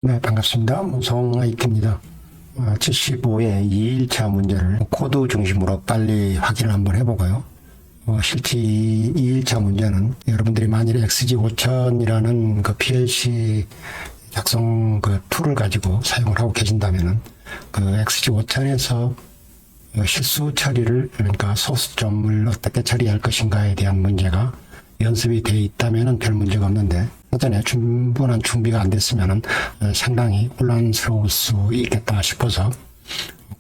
네, 반갑습니다. 문성 IT입니다. 75의 2일차 문제를 코드 중심으로 빨리 확인을 한번 해보고요. 실제 2일차 문제는 여러분들이 만일에 XG5000이라는 그 PLC 작성 그 툴을 가지고 사용을 하고 계신다면은 그 XG5000에서 실수 처리를, 그러니까 소수점을 어떻게 처리할 것인가에 대한 문제가 연습이 되어 있다면 별 문제가 없는데, 사전에 충분한 준비가 안 됐으면 상당히 혼란스러울 수 있겠다 싶어서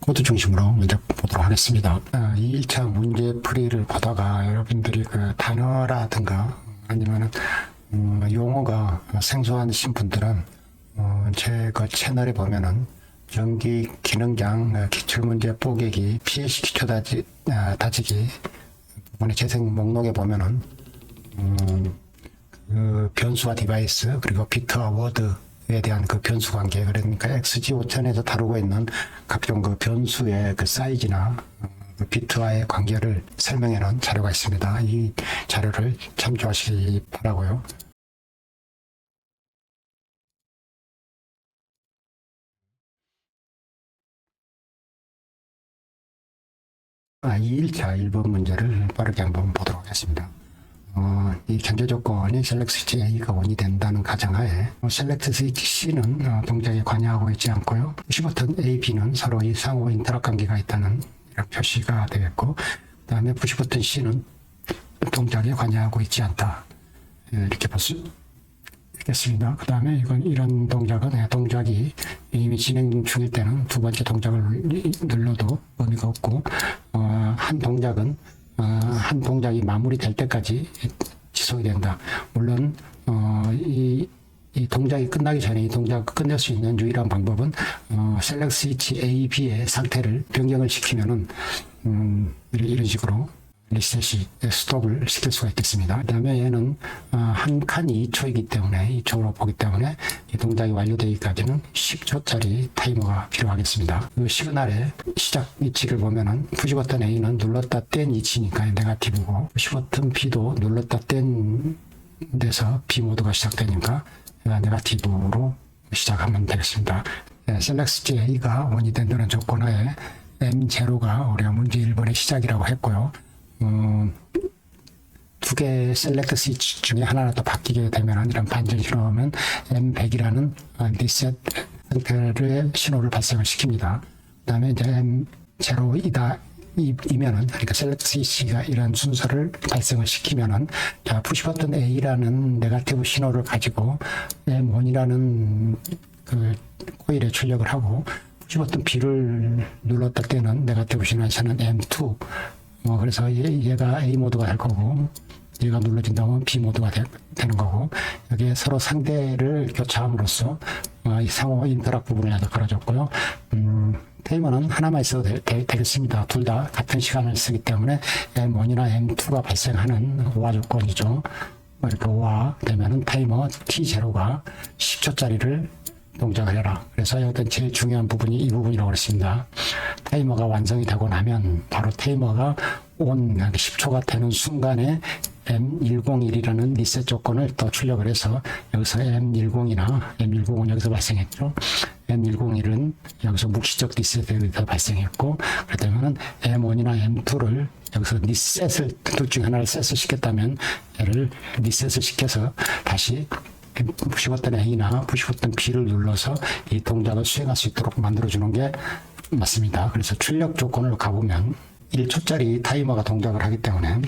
코드 중심으로 먼저 보도록 하겠습니다. 2일차 문제 풀이를 보다가 여러분들이 그 단어라든가 아니면 용어가 생소하신 분들은 제 그 채널에 보면은 전기 기능장 기출문제 뽀개기 PLC 기초 다지기 부분의 재생 목록에 보면은 그 변수와 디바이스 그리고 비트와 워드에 대한 그 변수 관계, 그러니까 XG5000에서 다루고 있는 각종 그 변수의 그 사이즈나 그 비트와의 관계를 설명해 놓은 자료가 있습니다. 이 자료를 참조하시기 바라고요. 이 1차 1번 문제를 빠르게 한번 보도록 하겠습니다. 이 견제 조건이 셀렉트 스위치 A가 ON이 된다는 가정하에 셀렉트 스위치 C는 동작에 관여하고 있지 않고요. 푸시 버튼 A, B는 서로 이 상호 인터락 관계가 있다는 이런 표시가 되겠고, 그 다음에 푸시 버튼 C는 동작에 관여하고 있지 않다, 이렇게 볼 수 있겠습니다. 그 다음에 이런 동작은 동작이 이미 진행 중일 때는 두 번째 동작을 눌러도 의미가 없고, 한 동작이 마무리될 때까지 지속이 된다. 물론 이 동작이 끝나기 전에 이 동작을 끝낼 수 있는 유일한 방법은 셀렉트 스위치 A, B의 상태를 변경을 시키면은 이런 식으로 리셋이 스톱을 시킬 수가 있겠습니다. 그 다음에 얘는 한 칸이 2초이기 때문에 2초로 보기 때문에 이 동작이 완료되기까지는 10초짜리 타이머가 필요하겠습니다. 그 시그널의 시작 위치를 보면은 푸시 버튼 A는 눌렀다 뗀 위치니까 네거티브고, 푸시 버튼 B도 눌렀다 뗀 데서 B 모드가 시작되니까 네거티브로 시작하면 되겠습니다. 셀렉트 A가 ON이 된다는 조건하에 M0가 우리가 문제 1번의 시작이라고 했고요. 두 개의 셀렉트 스위치 중에 하나라도 바뀌게 되면 이런 반전 신호하면 M100이라는 리셋 상태의 신호를 발생을 시킵니다. 그 다음에 이제 M0이다 이면은, 그러니까 셀렉트 스위치가 이런 순서를 발생을 시키면은, 자, 푸시 버튼 A라는 네거티브 신호를 가지고 M1이라는 그 코일에 출력을 하고, 푸시 버튼 B를 눌렀을 때는 네거티브 신호에서는 M2, 그래서 얘가 A 모드가 될 거고, 얘가 눌러진다면 B 모드가 되는 거고, 여기에 서로 상대를 교차함으로써 이 상호 인터락 부분을 걸어줬고요. 타이머는 하나만 있어도 되겠습니다. 둘 다 같은 시간을 쓰기 때문에 M1이나 M2가 발생하는 오화 조건이죠. 이렇게 오화 되면은 타이머 T0가 10초짜리를 동작을 해라. 그래서 여기 제일 중요한 부분이 이 부분이라고 그랬습니다. 타이머가 완성이 되고 나면 바로 타이머가 온 10초가 되는 순간에 M101이라는 리셋 조건을 또 출력을 해서, 여기서 M10이나 M105는 여기서 발생했죠. M101은 여기서 묵시적 리셋이 발생했고, 그렇다면 M1이나 M2를 여기서 리셋을, 둘 중 하나를 셋을 시켰다면 얘를 리셋을 시켜서 다시 푸시 버튼 A나 푸시 버튼 B를 눌러서 이 동작을 수행할 수 있도록 만들어주는 게 맞습니다. 그래서 출력 조건을 가보면 1초짜리 타이머가 동작을 하기 때문에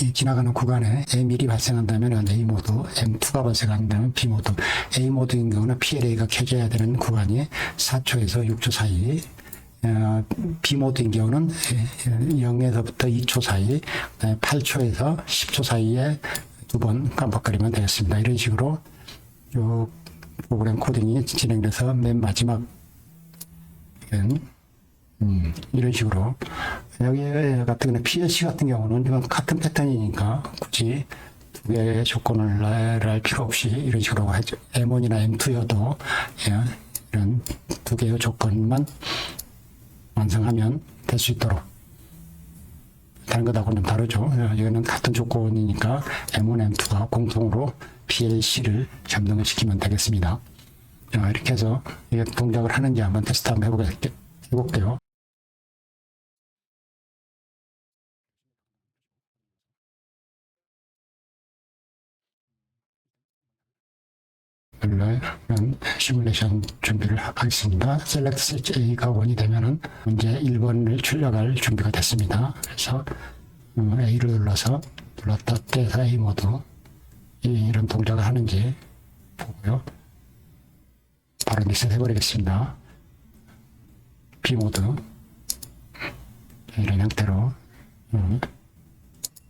이 지나가는 구간에 M1이 발생한다면 A 모드, M2가 발생한다면 B 모드, A 모드인 경우는 PLA가 켜져야 되는 구간이 4초에서 6초 사이, B 모드인 경우는 0에서부터 2초 사이, 8초에서 10초 사이에 두 번 깜빡거리면 되겠습니다. 이런 식으로 요 프로그램 코딩이 진행돼서 맨 마지막 이런 식으로, 여기 같은 경우는 PLC 같은 경우는 이건 같은 패턴이니까 굳이 두 개의 조건을 할 필요 없이 이런 식으로 하죠. M1이나 M2여도 이런 두 개의 조건만 완성하면 될 수 있도록, 다른 것하고는 다르죠. 이거는 같은 조건이니까 M1, M2가 공통으로 PLC를 점등을 시키면 되겠습니다. 자, 이렇게 해서 이게 동작을 하는지 한번 테스트 한번 해볼게요. 그러면 시뮬레이션 준비를 하겠습니다. Select Switch A가 ON이 되면은 문제 1번을 출력할 준비가 됐습니다. 그래서 A를 눌렀다 떼서 A 모드 이런 동작을 하는지 보고요. 바로 리셋 해버리겠습니다. B 모드 이런 형태로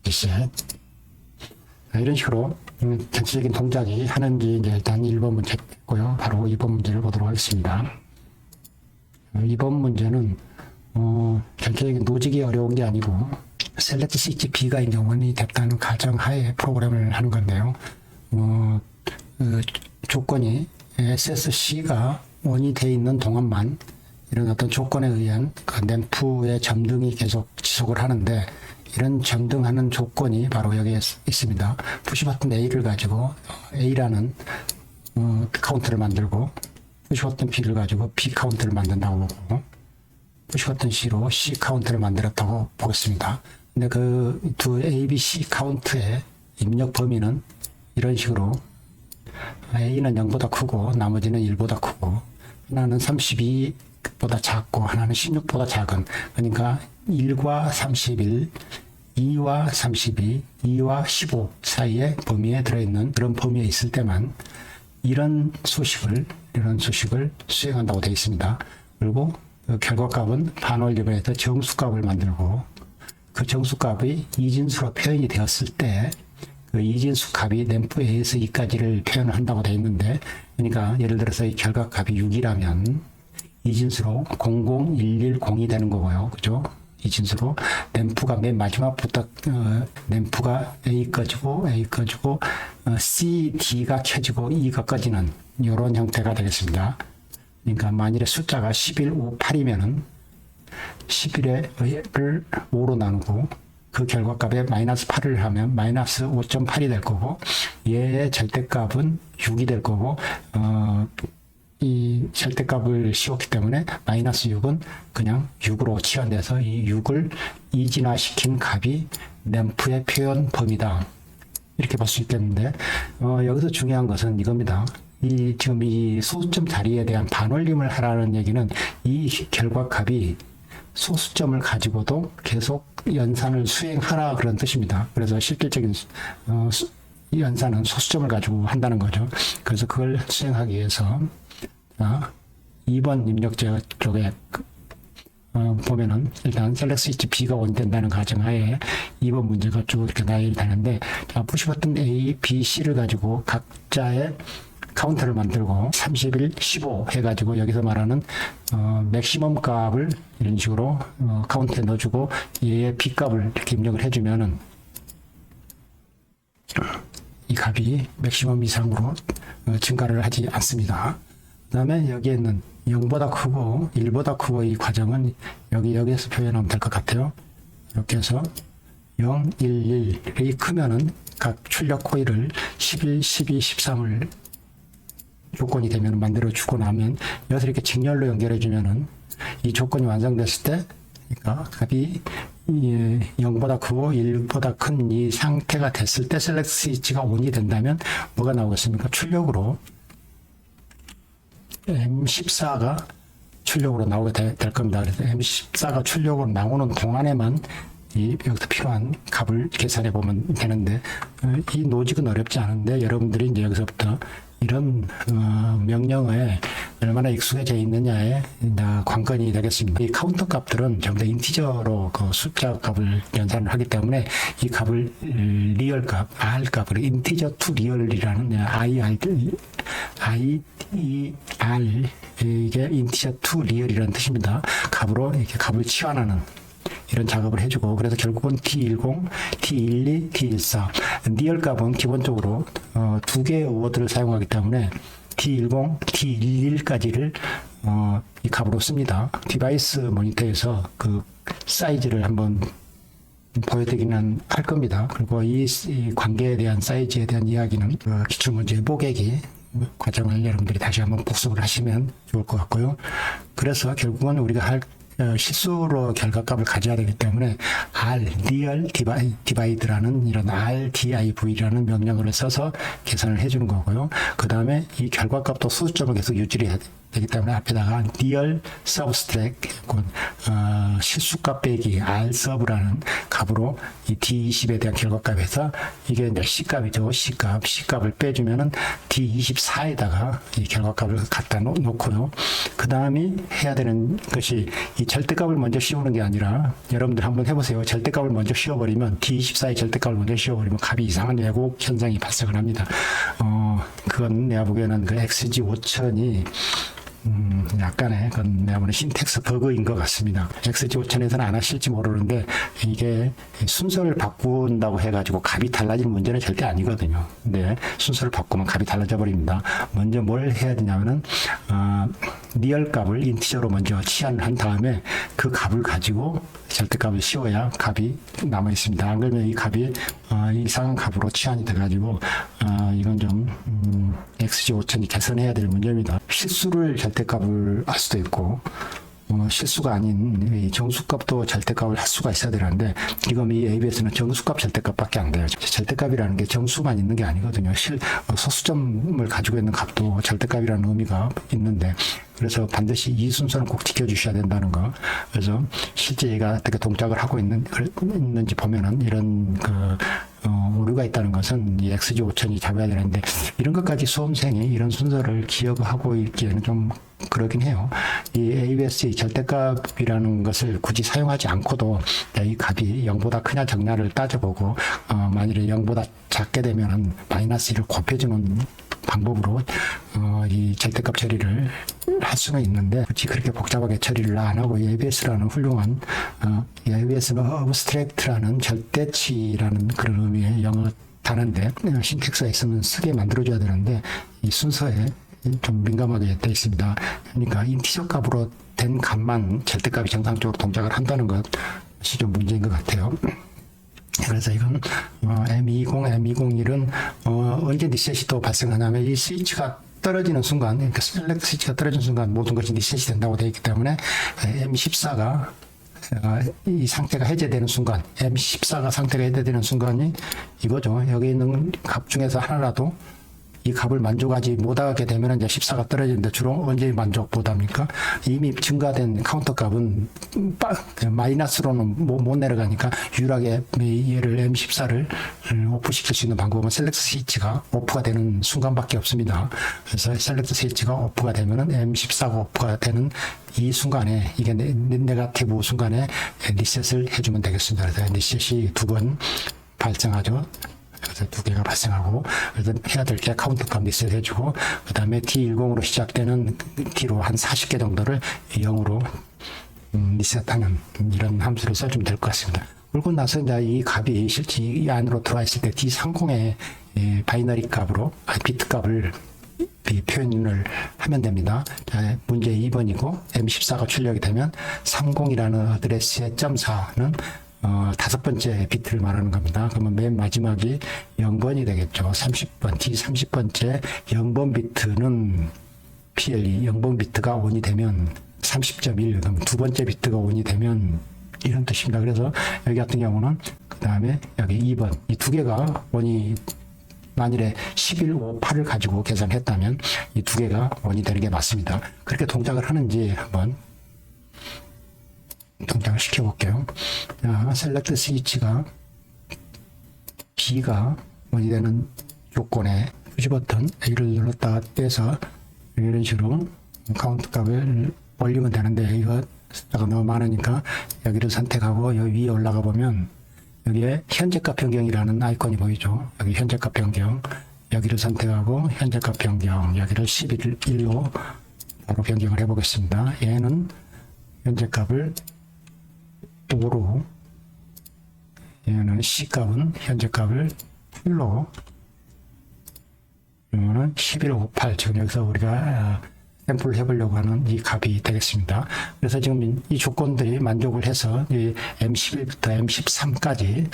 리셋. 이런 식으로 전체적인 동작이 하는지 이제 일단 1번 문제 했고요. 바로 2번 문제를 보도록 하겠습니다. 2번 문제는 전체적인 노직이 어려운 게 아니고 셀렉트 스위치 B가 이제 원이 됐다는 가정하에 프로그램을 하는 건데요. 조건이 SSC가 원이 돼 있는 동안만 이런 어떤 조건에 의한 그 램프의 점등이 계속 지속을 하는데, 이런 점등하는 조건이 바로 여기에 있습니다. 푸시버튼 A를 가지고 A라는 카운트를 만들고, 푸시버튼 B를 가지고 B 카운트를 만든다고 보고, 푸시버튼 C로 C 카운트를 만들었다고 보겠습니다. 근데 그 두 A, B, C 카운트의 입력 범위는 이런 식으로 A는 0보다 크고 나머지는 1보다 크고, 하나는 32보다 작고 하나는 16보다 작은, 그러니까 1과 31, 2와 32, 2와 15 사이의 범위에 들어있는 그런 범위에 있을 때만 이런 수식을 수행한다고 되어 있습니다. 그리고 그 결과값은 반올림에서 정수값을 만들고, 그 정수값이 이진수로 표현이 되었을 때 그 이진수 값이 램프 A에서 2까지를 표현을 한다고 되어 있는데, 그러니까 예를 들어서 이 결과값이 6이라면 이진수로 00110이 되는 거고요. 그죠? 이진수로 램프가 맨 마지막부터 램프가 A 꺼지고 C, D가 켜지고 E가 꺼지는 이런 형태가 되겠습니다. 그러니까 만일에 숫자가 11, 5, 8이면은 11을 5로 나누고 그 결과값에 마이너스 8을 하면 마이너스 5.8이 될 거고, 얘의 절대값은 6이 될 거고, 이 절대값을 씌웠기 때문에 마이너스 6은 그냥 6으로 치환돼서 이 6을 이진화시킨 값이 램프의 표현 범위다. 이렇게 볼 수 있겠는데, 여기서 중요한 것은 이겁니다. 지금 이 소수점 자리에 대한 반올림을 하라는 얘기는 이 결과값이 소수점을 가지고도 계속 연산을 수행하라 그런 뜻입니다. 그래서 실질적인 연산은 소수점을 가지고 한다는 거죠. 그래서 그걸 수행하기 위해서 2번 입력자 쪽에 보면은 일단 셀렉트 스위치 B가 원된다는 가정하에 2번 문제가 쭉 이렇게 나열이 되는데, 푸시버튼 A, B, C를 가지고 각자의 카운터를 만들고 31, 15 해가지고 여기서 말하는 맥시멈 값을 이런 식으로 카운트에 넣어주고 얘의 B 값을 이렇게 입력을 해주면은 이 값이 맥시멈 이상으로 증가를 하지 않습니다. 그 다음에 여기에 있는 0보다 크고 1보다 크고 이 과정은 여기에서 표현하면 될 것 같아요. 이렇게 해서 0, 1, 1이 크면은 각 출력 코일을 11, 12, 13을 조건이 되면 만들어 주고 나면 여기서 이렇게 직렬로 연결해 주면은 이 조건이 완성됐을 때, 그러니까 값이 0보다 크고 1보다 큰 이 상태가 됐을 때 셀렉트 스위치가 ON이 된다면 뭐가 나오겠습니까? 출력으로 M14가 출력으로 나오게 될 겁니다. 그래서 M14가 출력으로 나오는 동안에만 여기서 필요한 값을 계산해 보면 되는데, 이 노직은 어렵지 않은데 여러분들이 이제 여기서부터 이런 명령어에 얼마나 익숙해져 있느냐에 관건이 되겠습니다. 이 카운터 값들은 전부 다 인티저로 그 숫자 값을 연산을 하기 때문에 이 값을 리얼 값, R 값을 인티저 투 리얼이라는 IR 이게 인티저 투 리얼이라는 뜻입니다. 값으로 이렇게 값을 치환하는 이런 작업을 해주고, 그래서 결국은 T10, T12, T14 리얼 값은 기본적으로 두 개의 워드를 사용하기 때문에 T10, T11까지를 이 값으로 씁니다. 디바이스 모니터에서 그 사이즈를 한번 보여드리기는 할 겁니다. 그리고 이 관계에 대한 사이즈에 대한 이야기는 기출문제 뽀개기 과정을 여러분들이 다시 한번 복습을 하시면 좋을 것 같고요. 그래서 결국은 우리가 할 실수로 결과값을 가져야 되기 때문에 real divide라는 이런 rdiv라는 명령어를 써서 계산을 해주는 거고요. 그 다음에 이 결과값도 수점을 계속 유지를 해야 되기 때문에 앞에다가 real subtract 실수값 빼기 rsub라는 값으로 이 d20에 대한 결과값에서 이게 이제 c값이죠. c값을 빼주면은 d24에다가 이 결과값을 갖다 놓고요. 그 다음에 해야 되는 것이 이 절대값을 먼저 씌우는 게 아니라 여러분들 한번 해보세요. 절대값을 먼저 씌워버리면 d24의 절대값을 먼저 씌워버리면 값이 이상한 왜곡 현상이 발생을 합니다. 그건 내가 보기에는 그 XG 5000이 약간의 그건 내가 보는 신텍스 버그인 것 같습니다. XG 5000에서는 안 하실지 모르는데 이게 순서를 바꾼다고 해가지고 값이 달라질 문제는 절대 아니거든요. 근데 순서를 바꾸면 값이 달라져 버립니다. 먼저 뭘 해야 되냐면은 리얼 값을 인티저로 먼저 치환을 한 다음에 그 값을 가지고 절대값을 씌워야 값이 남아 있습니다. 안 그러면 이 값이 이상한 값으로 치환이 돼가지고 이건 좀 XG 5000이 개선해야 될 문제입니다. 실수를 절대값을 할 수도 있고 실수가 아닌 정수값도 절대값을 할 수가 있어야 되는데 지금 이 ABS는 정수값 절대값밖에 안 돼요. 절대값이라는 게 정수만 있는 게 아니거든요. 소수점을 가지고 있는 값도 절대값이라는 의미가 있는데 그래서 반드시 이 순서는 꼭 지켜주셔야 된다는 거. 그래서 실제 얘가 어떻게 동작을 하고 있는지 보면은 이런 오류가 있다는 것은 이 XG 5000이 잡아야 되는데 이런 것까지 수험생이 이런 순서를 기억하고 있기에는 좀 그러긴 해요. 이 ABS의 절대값이라는 것을 굳이 사용하지 않고도 이 값이 0보다 크냐 적냐를 따져보고 만일에 0보다 작게 되면은 마이너스 1을 곱해주는 방법으로 이 절대값 처리를 할 수는 있는데 굳이 그렇게 복잡하게 처리를 안 하고 이 ABS라는 훌륭한 이 ABS는 abstract라는 절대치라는 그런 의미의 영어 단어인데 신텍스가 있으면 쓰게 만들어줘야 되는데 이 순서에 좀 민감하게 되어 있습니다. 그러니까 인티저 값으로 된 값만 절대값이 정상적으로 동작을 한다는 것이 좀 문제인 것 같아요. 그래서 이건 M20, M201은 언제 리셋이 또 발생하냐면 이 스위치가 떨어지는 순간, 그러니까 셀렉트 스위치가 떨어지는 순간 모든 것이 리셋이 된다고 되어 있기 때문에 M14가 이 상태가 해제되는 순간, M14가 상태가 해제되는 순간이 이거죠. 여기 있는 값 중에서 하나라도 이 값을 만족하지 못하게 되면 이제 14가 떨어지는데 주로 언제 만족 못합니까? 이미 증가된 카운터 값은 마이너스로는 못 내려가니까 유일하게 얘를 M14를 오프시킬 수 있는 방법은 셀렉트 스위치가 오프가 되는 순간밖에 없습니다. 그래서 셀렉트 스위치가 오프가 되면은 M14가 오프가 되는 이 순간에 이게 네거티브 순간에 리셋을 해주면 되겠습니다. 그래서 리셋이 2번 발생하죠. 그래서 2개가 발생하고, 그래서 해야 될 게 카운트값 리셋 해주고, 그 다음에 D10으로 시작되는 D로 한 40개 정도를 0으로 리셋하는 이런 함수를 써주면 될 것 같습니다. 그러고 나서 이제 이 값이 실제 이 안으로 들어와 있을 때 D30의 바이너리 값으로, 비트 값을 표현을 하면 됩니다. 자, 문제 2번이고, M14가 출력이 되면 30이라는 어드레스의 .4는 5번째 비트를 말하는 겁니다. 그러면 맨 마지막이 0번이 되겠죠. 30번, D30번째 0번 비트는 PLE, 0번 비트가 ON이 되면 30.1, 그럼 2번째 비트가 ON이 되면 이런 뜻입니다. 그래서 여기 같은 경우는 그 다음에 여기 2번, 이 2개가 ON이 만일에 11, 5, 8을 가지고 계산했다면 이 2개가 ON이 되는 게 맞습니다. 그렇게 동작을 하는지 한번 동작을 시켜볼게요. 셀렉트 스위치가 B가 원이 되는 조건에 푸시 버튼 A를 눌렀다가 떼서 이런 식으로 카운트 값을 올리면 되는데 이거 숫자가 너무 많으니까 여기를 선택하고 여기 위에 올라가 보면 여기에 현재값 변경이라는 아이콘이 보이죠. 여기 현재값 변경, 여기를 선택하고 현재값 변경, 여기를 11로 바로 변경을 해보겠습니다. 얘는 현재값을 5로, 얘는 C값은 현재값을 8로, 이거는 11, 5, 8. 지금 여기서 우리가 샘플을 해보려고 하는 이 값이 되겠습니다. 그래서 지금 이 조건들이 만족을 해서 이 M11부터 M13까지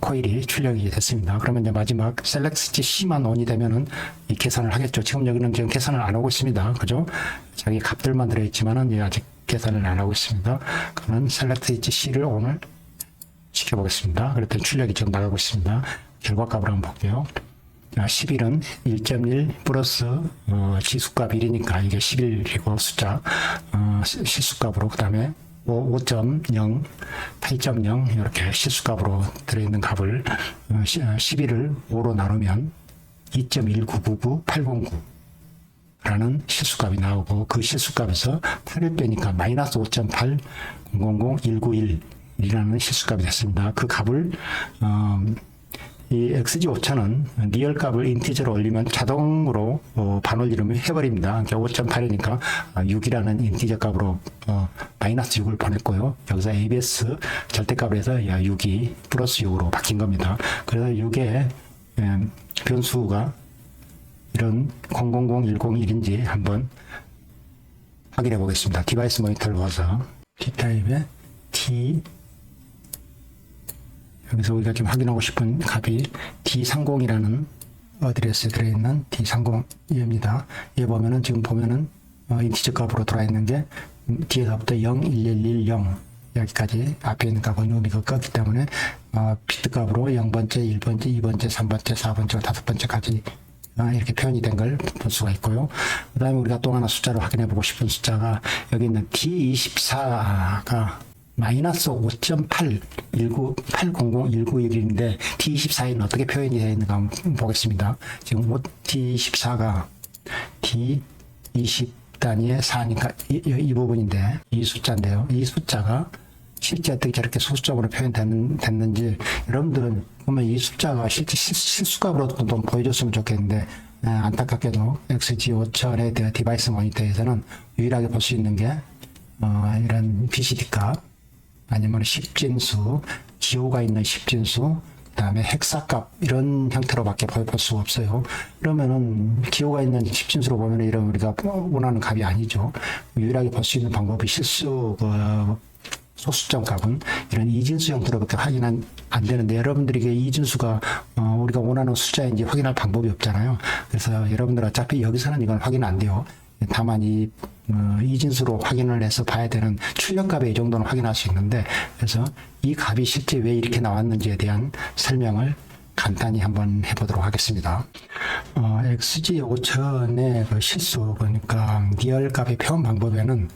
코일이 출력이 됐습니다. 그러면 이제 마지막 select C만 ON이 되면은 이 계산을 하겠죠. 지금 여기는 지금 계산을 안 하고 있습니다. 그죠? 자기 값들만 들어있지만은 아직 계산을 안 하고 있습니다. 그러면 select C를 ON을 시켜보겠습니다. 그랬더니 출력이 지금 나가고 있습니다. 결과값을 한번 볼게요. 11은 1.1 플러스 지수값 1이니까 이게 11이고 숫자 실수값으로, 그 다음에 5.0, 8.0 이렇게 실수값으로 들어있는 값을 11을 5로 나누면 2.1999809 라는 실수값이 나오고, 그 실수값에서 8을 빼니까 마이너스 5.8000191 이라는 실수값이 됐습니다. 그 값을 이 XG5000은 리얼 값을 인티저로 올리면 자동으로 반올림을 해버립니다. 5.8이니까 6이라는 인티저 값으로 마이너스 6을 보냈고요. 여기서 ABS 절대값을 해서 6이 플러스 6으로 바뀐 겁니다. 그래서 6의 변수가 이런 000101인지 한번 확인해 보겠습니다. 디바이스 모니터를 와서 D타입의 T, 여기서 우리가 지금 확인하고 싶은 값이 D30이라는 어드레스에 들어있는 D30입니다. 얘 보면은 지금 보면은 인티저 값으로 들어와 있는 게 뒤에서부터 0, 1, 1, 1, 0 여기까지 앞에 있는 값은 의미가 껐기 때문에 비트 값으로 0번째, 1번째, 2번째, 3번째, 4번째, 5번째까지 이렇게 표현이 된 걸 볼 수가 있고요. 그 다음에 우리가 또 하나 숫자로 확인해 보고 싶은 숫자가 여기 있는 D24가 마이너스 5.8, 800,191인데 D24에는 어떻게 표현이 되어 있는가 한번 보겠습니다. 지금 D24가 D20 단위의 4니까 이 부분인데 이 숫자인데요. 이 숫자가 실제 어떻게 저렇게 소수점으로 표현됐는지 여러분들은 보면 이 숫자가 실제 실수값으로도 좀 보여줬으면 좋겠는데, 안타깝게도 XG5000의 디바이스 모니터에서는 유일하게 볼 수 있는 게 이런 BCD 값, 아니면 10진수, 기호가 있는 10진수, 그 다음에 헥사값, 이런 형태로밖에 볼 수가 없어요. 그러면은 기호가 있는 10진수로 보면 이런 우리가 원하는 값이 아니죠. 유일하게 볼 수 있는 방법이 소수점 값은 이런 이진수 형태로밖에 확인 안 되는데, 여러분들이 이게 이진수가 우리가 원하는 숫자인지 확인할 방법이 없잖아요. 그래서 여러분들 어차피 여기서는 이건 확인 안 돼요. 다만 이진수로 확인을 해서 봐야 되는 출력값에 이 정도는 확인할 수 있는데, 그래서 이 값이 실제 왜 이렇게 나왔는지에 대한 설명을 간단히 한번 해보도록 하겠습니다. XG5000의 그 실수, 그러니까 리얼 값의 표현 방법에는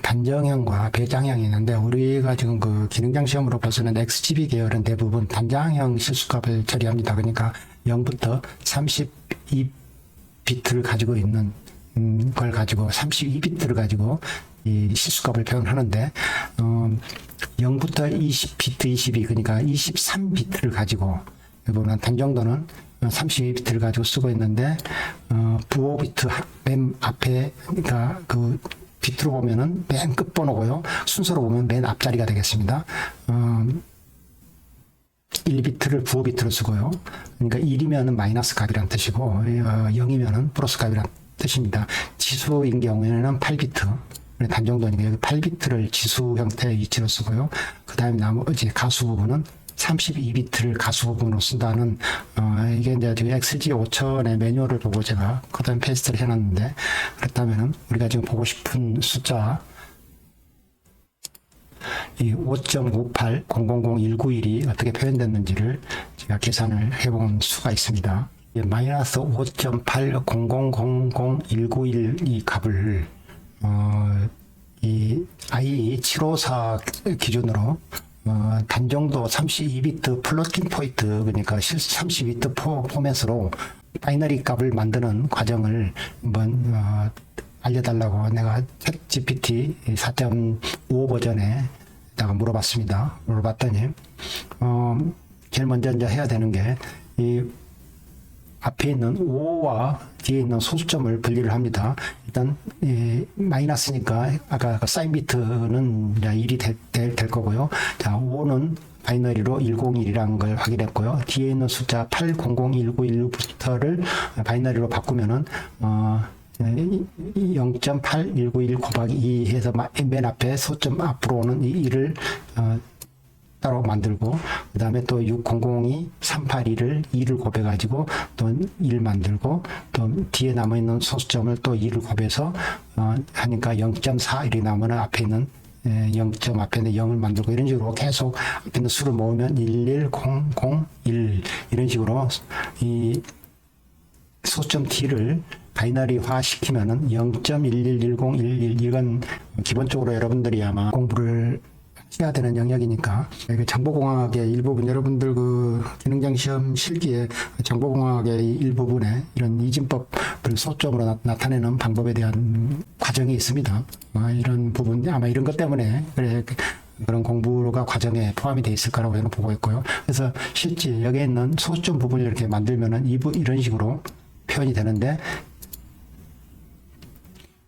단정형과 배장형이 있는데, 우리가 지금 그 기능장 시험으로 봐서는 XGB 계열은 대부분 단장형 실수값을 처리합니다. 그러니까 0부터 32비트를 가지고 있는 걸 가지고 32비트를 가지고 이 실수값을 표현하는데, 0부터 20비트 22, 그러니까 23비트를 가지고, 보면 단정도는 32비트를 가지고 쓰고 있는데, 부호 비트 맨 앞에, 그러니까 그 비트로 보면은 맨 끝 번호고요. 순서로 보면 맨 앞자리가 되겠습니다. 1비트를 부호 비트로 쓰고요. 그러니까 1이면은 마이너스 값이란 뜻이고, 0이면은 플러스 값이란 뜻입니다. 지수인 경우에는 8비트. 단정도니까 여기 8비트를 지수 형태의 위치로 쓰고요. 그 다음에 나머지 가수 부분은 32비트를 가수 부분으로 쓴다는, 이게 이제 지금 XG5000의 매뉴얼을 보고 제가 커튼 페이스트를 해놨는데, 그렇다면은 우리가 지금 보고 싶은 숫자, 이 5.58000191이 어떻게 표현됐는지를 제가 계산을 해본 수가 있습니다. 마이너스 5.8000191 이 값을, 이 i754 기준으로 단정도 32비트 플로팅 포인트, 그러니까 32비트 포맷으로 바이너리 값을 만드는 과정을 한번 알려달라고 내가 챗GPT 4.5 버전에다가 물어봤더니 제일 먼저 이제 해야 되는 게 이 앞에 있는 5와 뒤에 있는 소수점을 분리를 합니다. 일단 마이너스니까 아까 사인 비트는 1이 될 거고요. 자, 5는 바이너리로 101이라는 걸 확인했고요. 뒤에 있는 숫자 800191부터를 바이너리로 바꾸면은 0.8191 곱하기 2 해서 맨 앞에 소점 앞으로 오는 이 1을 따로 만들고, 그 다음에 또 6002 382를 2를 곱해가지고 또 1 만들고, 또 뒤에 남아있는 소수점을 또 2를 곱해서 하니까 0.4 이렇게 나오면 앞에 있는 0점 앞에 있는 0을 만들고, 이런 식으로 계속 앞에 있는 수를 모으면 11001 이런 식으로 이 소수점 T를 바이너리화 시키면은 0.111011 이건 기본적으로 여러분들이 아마 공부를 해야 되는 영역이니까, 정보공학의 일부분, 여러분들 그 기능장 시험 실기에 정보공학의 일부분에 이런 이진법을 소점으로 나타내는 방법에 대한 과정이 있습니다. 이런 부분, 아마 이런 것 때문에 그런 공부가 과정에 포함이 되어 있을 거라고 저는 보고 있고요. 그래서 실제 여기에 있는 소점 부분을 이렇게 만들면은 이런 식으로 표현이 되는데,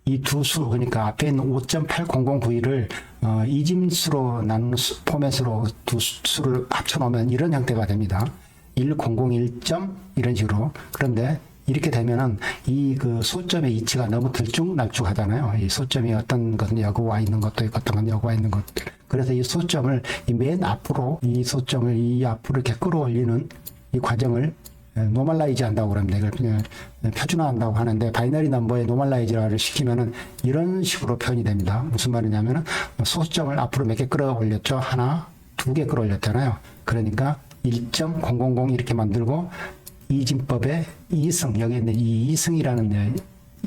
이 두 수, 그러니까 앞에 있는 5.8009를 이진수로 나눈 포맷으로 두 수를 합쳐놓으면 이런 형태가 됩니다. 1001. 이런 식으로. 그런데 이렇게 되면은 이 그 소점의 이치가 너무 들쭉날쭉하잖아요. 이 소점이 어떤 것은 여기 와 있는 것도 있고, 어떤 건 여기 와 있는 것. 그래서 이 소점을 맨 앞으로, 이 소점을 이 앞으로 이렇게 끌어올리는 이 과정을 노멀라이즈 한다고 그럽니다. 이걸 그냥 표준화한다고 하는데, 바이너리 넘버에 노멀라이즈를 시키면은 이런 식으로 표현이 됩니다. 무슨 말이냐면은 소수점을 앞으로 몇 개 끌어올렸죠. 하나, 두 개 끌어올렸잖아요. 그러니까 1.000 이렇게 만들고, 이진법의 이승, 여기 있는 이 이승이라는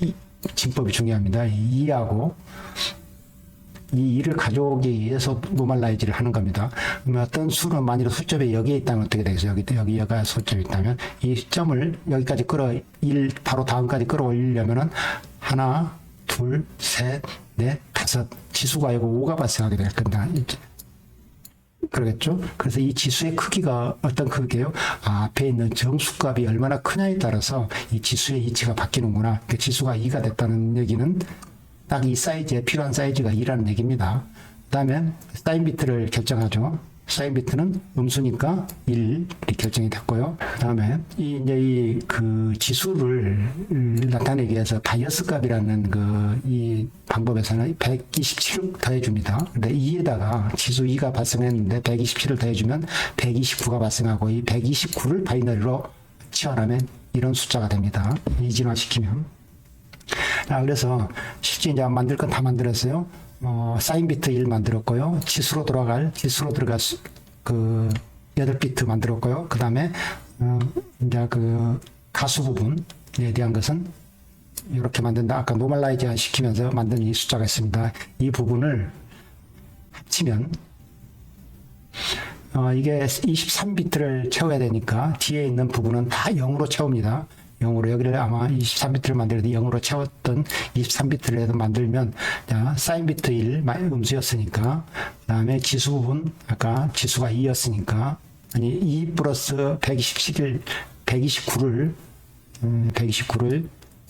이 진법이 중요합니다. 이 2하고 이 2를 가져오기 위해서 노멀라이즈를 하는 겁니다. 그러면 어떤 수는 만일 수점이 여기에 있다면 어떻게 되겠어요? 여기가 소점이 있다면 이 점을 여기까지 바로 다음까지 끌어올리려면은 하나, 둘, 셋, 넷, 다섯, 지수가 이거 5가 발생하게 될 겁니다. 그러겠죠? 그래서 이 지수의 크기가 어떤 크기예요? 앞에 있는 정수값이 얼마나 크냐에 따라서 이 지수의 이치가 바뀌는구나. 그 지수가 2가 됐다는 얘기는 딱 이 사이즈에 필요한 사이즈가 2라는 얘기입니다. 그 다음에 사인 비트를 결정하죠. 사인 비트는 음수니까 1 이렇게 결정이 됐고요. 그 다음에 이제 그 지수를 나타내기 위해서 바이어스 값이라는 이 방법에서는 127을 더해줍니다. 근데 2에다가 지수 2가 발생했는데 127을 더해주면 129가 발생하고, 이 129를 바이너리로 치환하면 이런 숫자가 됩니다. 이진화시키면. 그래서 실제 이제 만들 건 다 만들었어요. 사인 비트 1 만들었고요. 지수로 들어갈 그 8비트 만들었고요. 그 다음에 이제 그 가수 부분에 대한 것은 이렇게 만든다. 아까 노멀라이즈 시키면서 만든 이 숫자가 있습니다. 이 부분을 합치면 이게 23비트를 채워야 되니까 뒤에 있는 부분은 다 0으로 채웁니다. 0으로, 여기를 아마 23비트를 만들 때 0으로 채웠던 23비트를 해서 만들면, 자, 사인 비트 1 음수였으니까, 그 다음에 지수 부분, 아까 지수가 2였으니까, 아니 2 플러스 129를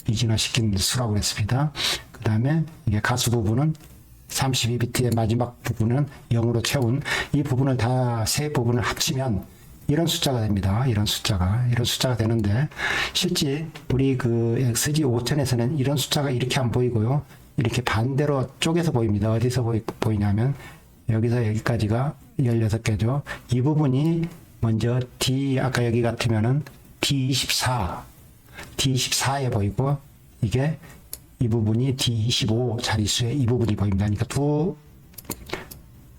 이진화시킨 수라고 했습니다. 그 다음에 이게 가수 부분은 32비트의 마지막 부분은 0으로 채운 이 부분을 다 세 부분을 합치면 이런 숫자가 됩니다. 이런 숫자가 되는데, 실제 우리 그 XG 5000에서는 이런 숫자가 이렇게 안 보이고요. 이렇게 반대로 쪼개서 보입니다. 어디서 보이냐면 여기서 여기까지가 16개죠. 이 부분이 먼저 아까 여기 같으면은 D24에 보이고, 이게 이 부분이 D25 자릿수의 이 부분이 보입니다. 그러니까 두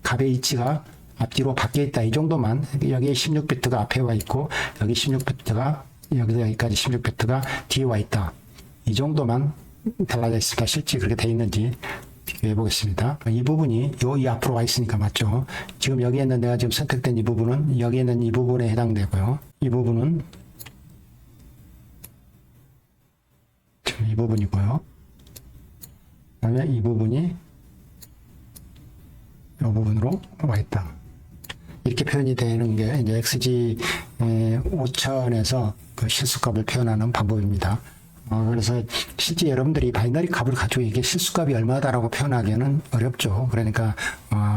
값의 이치가 앞뒤로 바뀌어 있다. 이 정도만. 여기에 16비트가 앞에 와 있고, 여기 16비트가, 여기서 여기까지 16비트가 뒤에 와 있다. 이 정도만 달라져 있으니까 실제 그렇게 돼 있는지 비교해 보겠습니다. 이 부분이 이 앞으로 와 있으니까 맞죠. 지금 여기에 있는 내가 지금 선택된 이 부분은 여기에 있는 이 부분에 해당되고요. 이 부분은 지금 이 부분이고요. 그 다음에 이 부분이 이 부분으로 와 있다. 이렇게 표현이 되는 게 이제 XG 5000에서 그 실수값을 표현하는 방법입니다. 그래서 실제 여러분들이 바이너리 값을 가지고 이게 실수값이 얼마다라고 표현하기는 어렵죠. 그러니까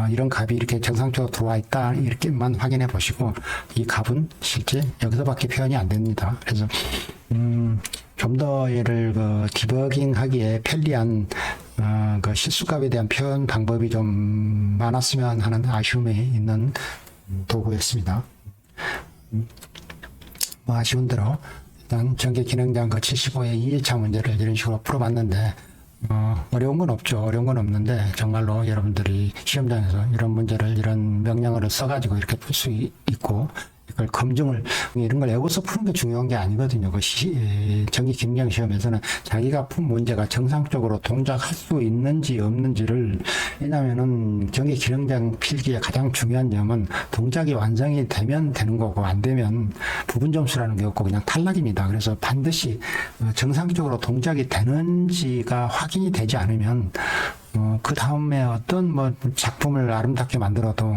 이런 값이 이렇게 정상적으로 들어와 있다 이렇게만 확인해 보시고, 이 값은 실제 여기서밖에 표현이 안 됩니다. 그래서 좀 더 얘를 디버깅하기에 편리한 그 실수값에 대한 표현 방법이 좀 많았으면 하는 아쉬움이 있는 도구였습니다. 뭐 아쉬운 대로 일단 전개 기능장 그 75의 2일차 문제를 이런 식으로 풀어봤는데 어려운 건 없죠. 어려운 건 없는데 정말로 여러분들이 시험장에서 이런 문제를 이런 명령어를 써가지고 이렇게 풀 수 있고 이걸 검증을 이런 걸 외워서 푸는 게 중요한 게 아니거든요. 그 전기 기능장 시험에서는 자기가 푼 문제가 정상적으로 동작할 수 있는지 없는지를, 왜냐하면은 전기 기능장 필기의 가장 중요한 점은 동작이 완성이 되면 되는 거고 안 되면 부분 점수라는 게 없고 그냥 탈락입니다. 그래서 반드시 정상적으로 동작이 되는지가 확인이 되지 않으면 그 다음에 어떤 뭐 작품을 아름답게 만들어도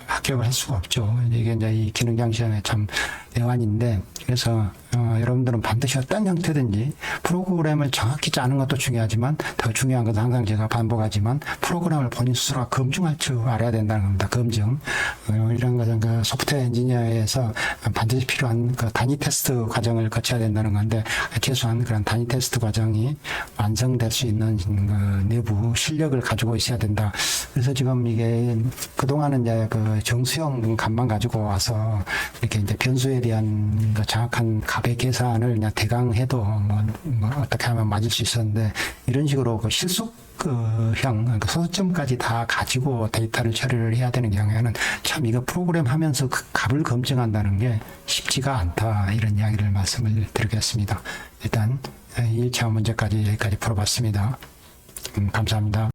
합격을 할 수가 없죠. 이게 이제 이 기능장 시험의 참 대안인데, 그래서 여러분들은 반드시 어떤 형태든지 프로그램을 정확히 짜는 것도 중요하지만 더 중요한 것은 항상 제가 반복하지만 프로그램을 본인 스스로가 검증할 줄 알아야 된다는 겁니다. 검증. 이런 것은 그 소프트웨어 엔지니어에서 반드시 필요한 그 단위 테스트 과정을 거쳐야 된다는 건데, 최소한 그런 단위 테스트 과정이 완성될 수 있는 그 내부 실력을 가지고 있어야 된다. 그래서 지금 이게 그동안은 이제 그 정수형 값만 가지고 와서 이렇게 이제 변수에 대한 그 정확한 값의 계산을 그냥 대강 해도 뭐 어떻게 하면 맞을 수 있었는데, 이런 식으로 그 실속형 소수점까지 다 가지고 데이터를 처리를 해야 되는 경우에는 참 이거 프로그램 하면서 그 값을 검증한다는 게 쉽지가 않다, 이런 이야기를 말씀을 드리겠습니다. 일단 1차 문제까지 여기까지 풀어봤습니다. 감사합니다.